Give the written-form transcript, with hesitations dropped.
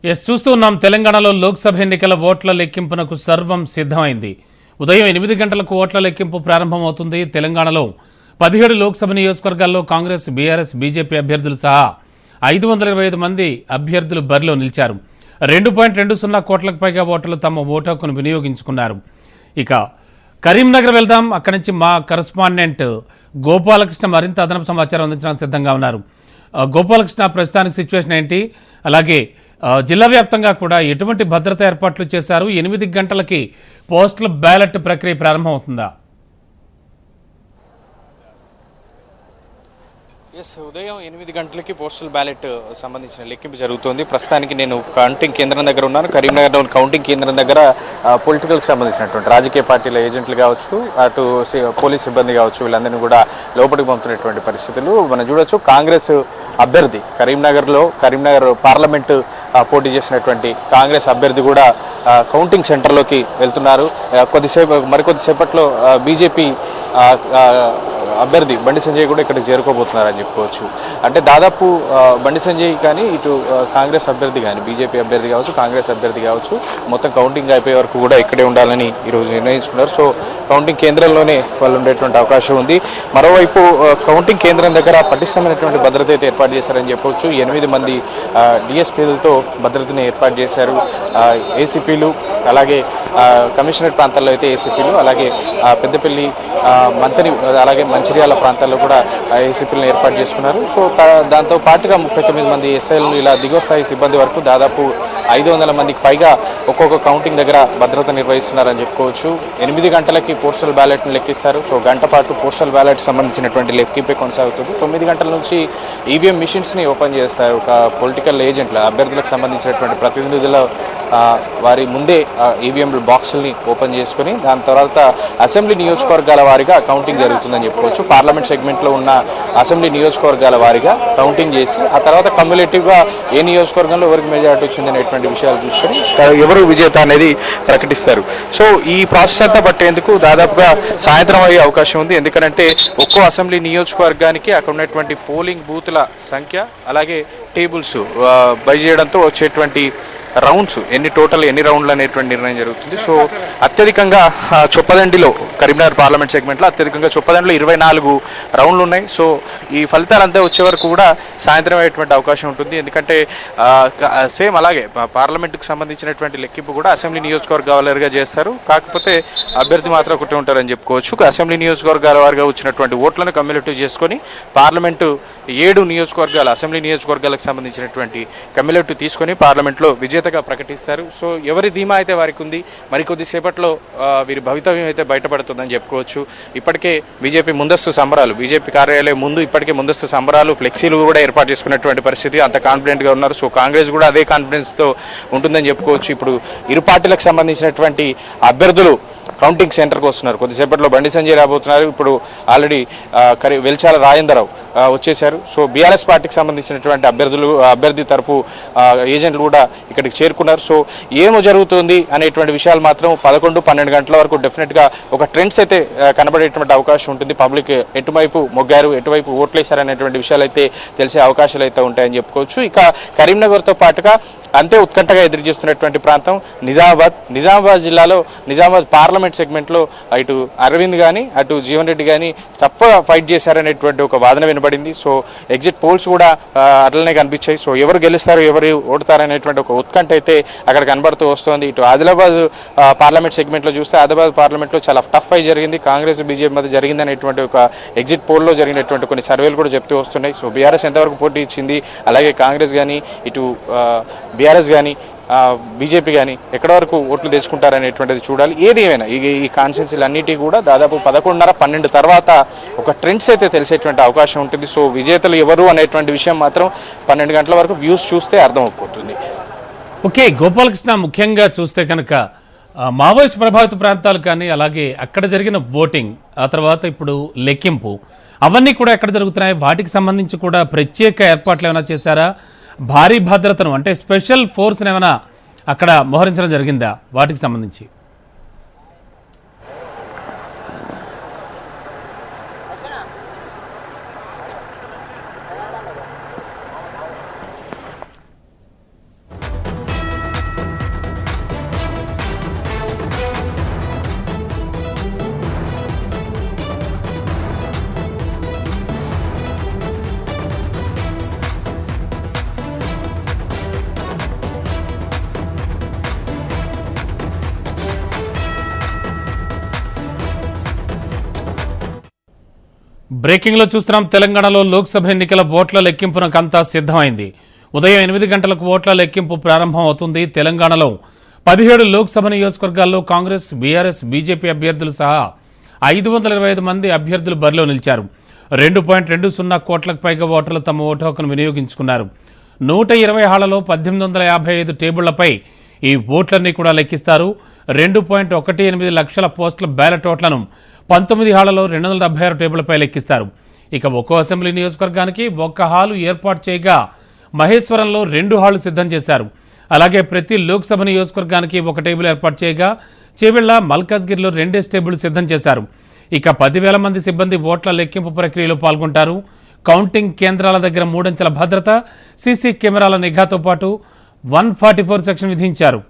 చూస్తూ ఉన్నాం. తెలంగాణలో లోక్సభ ఎన్నికల ఓట్ల లెక్కింపునకు సర్వం సిద్ధమైంది. ఉదయం 8 గంటలకు ఓట్ల లెక్కింపు ప్రారంభమవుతుంది. తెలంగాణలో 17 లోక్సభ నియోజకవర్గాల్లో కాంగ్రెస్, బీఆర్ఎస్, బీజేపీ అభ్యర్థులు సహా 525 మంది అభ్యర్థులు బరిలో నిలిచారు. 2.20 కోట్లకు పైగా ఓటర్లు తమ ఓటు హక్కును వినియోగించుకున్నారు. ఇక కరీంనగర్ వెళ్దాం. అక్కడి నుంచి మా కరెస్పాండెంట్ గోపాలకృష్ణ మరింత అదనపు సమాచారం అందించడానికి సిద్ధంగా ఉన్నారు. గోపాలకృష్ణ, ప్రస్తుతానికి సిచ్యువేషన్ ఏంటి? అలాగే జిల్లా వ్యాప్తంగా కూడా ఎటువంటి భద్రతా ఏర్పాట్లు చేశారు? 8 గంటలకి పోస్టల్ బ్యాలెట్ ప్రక్రియ ప్రారంభమవుతుందా? ఉదయం 8 గంటలకి పోస్టల్ బ్యాలెట్ సంబంధించిన లెక్కింపు జరుగుతుంది. ప్రస్తుతానికి నేను కౌంటింగ్ కేంద్రం దగ్గర ఉన్నాను. కరీంనగర్లోని కౌంటింగ్ కేంద్రం దగ్గర పొలిటికల్కి సంబంధించినటువంటి రాజకీయ పార్టీల ఏజెంట్లు కావచ్చు, అటు పోలీస్ సిబ్బంది కావచ్చు, వీళ్ళందరినీ కూడా లోపలికి పంపుతున్నటువంటి పరిస్థితులు మనం చూడొచ్చు. కాంగ్రెస్ అభ్యర్థి కరీంనగర్ పార్లమెంటు పోటీ చేసినటువంటి కాంగ్రెస్ అభ్యర్థి కూడా కౌంటింగ్ సెంటర్లోకి వెళ్తున్నారు. మరికొద్దిసేపట్లో బీజేపీ అభ్యర్థి బండి సంజయ్ కూడా ఇక్కడ చేరుకోబోతున్నారని చెప్పుకోవచ్చు. అంటే దాదాపు బండి సంజయ్ కానీ, ఇటు కాంగ్రెస్ అభ్యర్థి కానీ, బీజేపీ అభ్యర్థి కావచ్చు, కాంగ్రెస్ అభ్యర్థి కావచ్చు, మొత్తం కౌంటింగ్ అయిపోయే వరకు కూడా ఇక్కడే ఉండాలని ఈరోజు నిర్ణయించుకున్నారు. సో కౌంటింగ్ కేంద్రంలోనే వాళ్ళు ఉండేటువంటి అవకాశం ఉంది. మరోవైపు కౌంటింగ్ కేంద్రం దగ్గర పటిష్టమైనటువంటి భద్రత అయితే ఏర్పాటు చేశారని చెప్పవచ్చు. 8 మంది డిఎస్పీలతో భద్రతని ఏర్పాటు చేశారు. ఏసీపీలు, అలాగే కమిషనరేట్ ప్రాంతాల్లో అయితే ఏసీపీలు, అలాగే పెద్దపల్లి, మంతని, అలాగే మంచిర్యాల ప్రాంతాల్లో కూడా ఏసీపీలను ఏర్పాటు చేసుకున్నారు. సో దాంతో పాటుగా 39 మంది ఎస్ఐలను, ఇలా దిగువ స్థాయి సిబ్బంది వరకు దాదాపు 500 మందికి పైగా ఒక్కొక్క కౌంటింగ్ దగ్గర భద్రత నిర్వహిస్తున్నారని చెప్పుకోవచ్చు. 8 గంటలకి పోస్టల్ బ్యాలెట్ను లెక్కిస్తారు. సో గంట పాటు పోస్టల్ బ్యాలెట్ సంబంధించినటువంటి లెక్కింపే కొనసాగుతుంది. 9 గంటల నుంచి ఈవీఎం మిషన్స్ని ఓపెన్ చేస్తారు. ఒక పొలిటికల్ ఏజెంట్ల అభ్యర్థులకు సంబంధించినటువంటి ప్రతినిధుల వారి ముందే ఈవీఎం బాక్సుల్ని ఓపెన్ చేసుకుని దాని తర్వాత అసెంబ్లీ నియోజకవర్గాల వారీగా కౌంటింగ్ జరుగుతుందని చెప్పుకోవచ్చు. పార్లమెంట్ సెగ్మెంట్లో ఉన్న అసెంబ్లీ నియోజకవర్గాల వారీగా కౌంటింగ్ చేసి ఆ తర్వాత కమ్యులేటివ్గా ఏ నియోజకవర్గంలో ఎవరికి మెజారిటీ వచ్చింది అనేటువంటి విషయాలు చూసుకొని ఎవరు విజేత అనేది ప్రకటిస్తారు. సో ఈ ప్రాసెస్ అంతా పట్టేందుకు దాదాపుగా సాయంత్రం అయ్యే అవకాశం ఉంది. ఎందుకంటే ఒక్కో అసెంబ్లీ నియోజకవర్గానికి అక్కడ ఉన్నటువంటి పోలింగ్ బూతుల సంఖ్య, అలాగే టేబుల్స్ బై చేయడంతో వచ్చేటువంటి రౌండ్స్ ఎన్ని రౌండ్లు అనేటువంటి నిర్ణయం జరుగుతుంది. సో అత్యధికంగా చొప్పదండిలో, కరీంనగర్ పార్లమెంట్ సెగ్మెంట్లో అత్యధికంగా చొప్పదండిలో 24 రౌండ్లు ఉన్నాయి. సో ఈ ఫలితాలంతా వచ్చే వరకు కూడా సాయంత్రం అయ్యేటువంటి అవకాశం ఉంటుంది. ఎందుకంటే సేమ్ అలాగే పార్లమెంటుకు సంబంధించినటువంటి లెక్కింపు కూడా అసెంబ్లీ నియోజకవర్గాల వారిగా చేస్తారు. కాకపోతే అభ్యర్థి మాత్రం ఒకటి ఉంటారని చెప్పుకోవచ్చు. అసెంబ్లీ నియోజకవర్గాల వారిగా వచ్చినటువంటి ఓట్లను కమ్యులేటివ్ చేసుకొని పార్లమెంటు 7 నియోజకవర్గాలు, అసెంబ్లీ నియోజకవర్గాలకు సంబంధించినటువంటి కమ్యులేటివ్ తీసుకొని పార్లమెంట్లో విజేతగా ప్రకటిస్తారు. సో ఎవరి ధీమా అయితే వారికి ఉంది. మరికొద్దిసేపట్లో వీరి భవితవ్యం అయితే బయటపడుతుందని చెప్పుకోవచ్చు. ఇప్పటికే బీజేపీ ముందస్తు సంబరాలు, బీజేపీ కార్యాలయం ముందు ఇప్పటికే ముందస్తు సంబరాలు, ఫ్లెక్సీలు కూడా ఏర్పాటు చేసుకున్నటువంటి పరిస్థితి. అంత కాన్ఫిడెంట్గా ఉన్నారు. సో కాంగ్రెస్ కూడా అదే కాన్ఫిడెన్స్తో ఉంటుందని చెప్పుకోవచ్చు. ఇప్పుడు ఇరు పార్టీలకు సంబంధించినటువంటి అభ్యర్థులు కౌంటింగ్ సెంటర్కి వస్తున్నారు. కొద్దిసేపట్లో బండి సంజయ్ రాబోతున్నారు. ఇప్పుడు ఆల్రెడీ వెల్చాల రాజేంద్రరావు వచ్చేశారు. సో బీఆర్ఎస్ పార్టీకి సంబంధించినటువంటి అభ్యర్థి తరపు ఏజెంట్లు కూడా ఇక్కడికి చేరుకున్నారు. సో ఏమో జరుగుతుంది అనేటువంటి విషయాలు మాత్రం 11-12 గంటల వరకు డెఫినెట్గా ఒక ట్రెండ్స్ అయితే కనబడేటువంటి అవకాశం ఉంటుంది. పబ్లిక్ ఎటువైపు మొగ్గారు, ఎటువైపు ఓట్లేశారు అనేటువంటి విషయాలు అయితే తెలిసే అవకాశాలు అయితే ఉంటాయని చెప్పుకోవచ్చు. ఇక కరీంనగర్తో పాటుగా అంతే ఉత్కంఠగా ఎదురు చూస్తున్నటువంటి ప్రాంతం నిజామాబాద్ జిల్లాలో నిజామాబాద్ పార్లమెంట్ సెగ్మెంట్లో ఇటు అరవింద్ కానీ, అటు జీవన్ రెడ్డి కానీ తప్పగా ఫైట్ చేశారనేటువంటి ఒక వాదన వినబడింది. సో ఎగ్జిట్ పోల్స్ కూడా అట్లనే కనిపించాయి. సో ఎవరు గెలుస్తారు, ఎవరు ఓడతారనేటువంటి ఒక ఉత్కంఠ అయితే అక్కడ కనబడుతూ వస్తుంది. ఇటు ఆదిలాబాద్ పార్లమెంట్ సెగ్మెంట్లో చూస్తే ఆదిలాబాద్ పార్లమెంట్లో చాలా టఫ్ ఫైట్ జరిగింది. కాంగ్రెస్ బీజేపీ మధ్య జరిగిందనేటువంటి ఒక ఎగ్జిట్ పోల్లో జరిగినటువంటి కొన్ని సర్వేలు కూడా చెప్తూ వస్తున్నాయి. సో బీఆర్ఎస్ ఎంతవరకు పోటీ ఇచ్చింది, అలాగే కాంగ్రెస్ కానీ, ఇటు బీఆర్ఎస్ కానీ, బీజేపీ కానీ ఎక్కడి వరకు ఓట్లు తెచ్చుకుంటారనేటువంటిది చూడాలి. ఏది ఏమైనా ఈ కాన్స్టిట్యున్సీలు అన్నిటి కూడా దాదాపు 11:30-12 తర్వాత ఒక ట్రెండ్స్ అయితే తెలిసేటువంటి అవకాశం ఉంటుంది. సో విజేతలు ఎవరు అనేటువంటి విషయం మాత్రం 12 గంటల వరకు వ్యూస్ చూస్తే అర్థమైపోతుంది. ఓకే గోపాలకృష్ణ, ముఖ్యంగా చూస్తే కనుక మావోయిస్ట్ ప్రభావిత ప్రాంతాలు కానీ, అలాగే అక్కడ జరిగిన ఓటింగ్, ఆ తర్వాత ఇప్పుడు లెక్కింపు, అవన్నీ కూడా ఎక్కడ జరుగుతున్నాయి? వాటికి సంబంధించి కూడా ప్రత్యేక ఏర్పాట్లు ఏమైనా చేశారా? భారీ భద్రతను, అంటే స్పెషల్ ఫోర్స్ని ఏమైనా అక్కడ మోహరించడం జరిగిందా వాటికి సంబంధించి? బ్రేకింగ్ లో చూస్తున్నాం. తెలంగాణలో లోక్సభ ఎన్నికల ఓట్ల లెక్కింపునకంతా సిద్ధమైంది. ఉదయం 8 గంటలకు ఓట్ల లెక్కింపు ప్రారంభం అవుతుంది. తెలంగాణలో 17 లోక్సభ నియోజకవర్గాల్లో కాంగ్రెస్, బీఆర్ఎస్, బీజేపీ అభ్యర్థులు సహా 525 మంది అభ్యర్థులు బరిలో నిలిచారు. 2.20 కోట్లకు పైగా ఓటర్లు తమ ఓటు హక్కును వినియోగించుకున్నారు. 120 హాళ్లలో 1855 టేబుళ్లపై ఈ ఓట్లన్నీ కూడా లెక్కిస్తారు. 2.18 లక్షల పోస్టుల బ్యాలెట్ ఓట్లను 19 హాళ్లలో 276 టేబుళ్లపై లెక్కిస్తారు. ఇక ఒక్కో అసెంబ్లీ నియోజకవర్గానికి ఒక్క హాలు ఏర్పాటు చేయగా మహేశ్వరంలో 2 హాళ్లు సిద్ధం చేశారు. అలాగే ప్రతి లోక్సభ నియోజకవర్గానికి ఒక టేబుల్ ఏర్పాటు చేయగా చేవెళ్ల, మల్కాజ్గిరిలో 2 టేబుల్ సిద్ధం చేశారు. ఇక 10,000 మంది సిబ్బంది ఓట్ల లెక్కింపు ప్రక్రియలో పాల్గొంటారు. కౌంటింగ్ కేంద్రాల దగ్గర 3 అంచెల భద్రత, సీసీ కెమెరాల నిఘాతో పాటు 144 సెక్షన్ విధించారు.